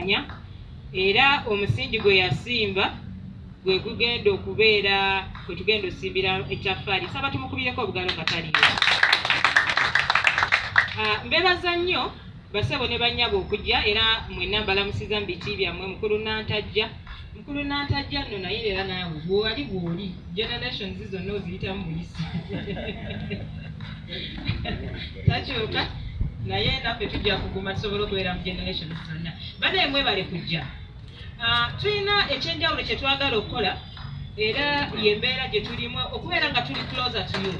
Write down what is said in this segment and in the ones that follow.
okuvuganya era omusingi gwe yasimba gwe gugenda okubeera kwe tugenda osimbira ekyaffaali saba tumukubireko obugalo nga taliyo. Mbebaza nnyo basebo ne bannyabo okujja era mwenna mbalamusiza mu biti byammwe. Mukulu Nantajja nno naye era naawe bw'oli generations zonna oziyitamu buyisi takyuka naye naffe tujja kuguma tusobole okubeera mu generations zonna. Banaye mwebale kujja. Tulina ekyenjawulo kye twagala okukola era yembeera gye tulimu okubeera nga tuli closer to you,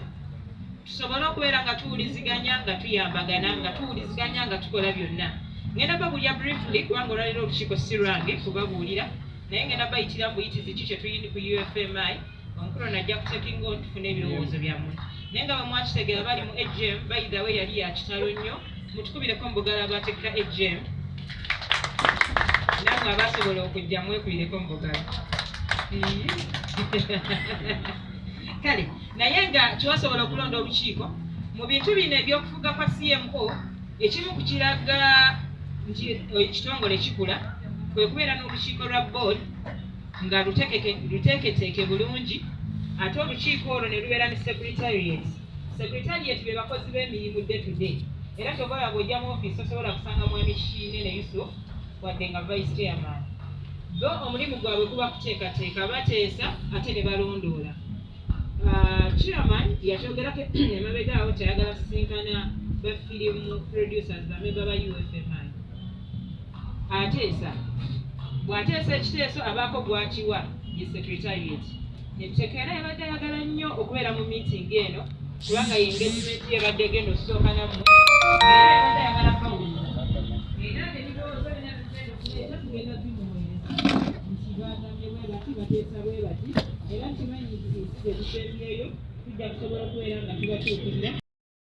tusobole okubeera nga tuwuliziganya nga tuyambagana nga tuwuliziganya nga tukola byonna. Ngenda babuulira briefly kubanga olwaliro olukiiko si lwange kubabuulira naye ngenda bayitira mbuyitizi ki kye tuyindi ku UFMI. Omukulu najja kutekinga on tufune ebirowoozo byammwe naye nga bwemwakitegeera bali mu AGM bayida we yali yakitalo nnyo mutukubireko mbugala abateeka AGM namwe abasobola okujja mwekubireko mbugala kale naye nga kiwasobola okulonda olukiiko mu bintu bino ebyokufuga kwa CMO ekimu ku kiraga nti ekitongole kikula kwe kubeera n'olukiiko lwa board nga luteeketeeke bulungi ate olukiiko olwo ne lubeera ne secretariat be bakozi b'emirimu day to day era tobola bw'ojja mu ofiisi osobola kusanga mwami Kiine ne Yusuf wadde nga vice chairman bo omulimu gwabwe kuba kuteekateeka bateesa ate ne balondoola. Chairman yatyogerako emabega awo tayagala sisinkana bafirimu producers bameba ba UFMI ateesa bw'ateesa ekiteeso abaako gwakiwa ye secretariat netutekeera yabadde ayagala nnyo okubeera mu meeting eno kubanga ye engagement yabadde egenda okusooka nammwe era yabadde ayagala kawulira era nebirowoozo bina tugenda tugenda bimuweereza nti bagamye bwe bati bateesa bwe bati era nkimanyi nti ebisembyeyo tujja kusobola okubeera nga tubatuukirira.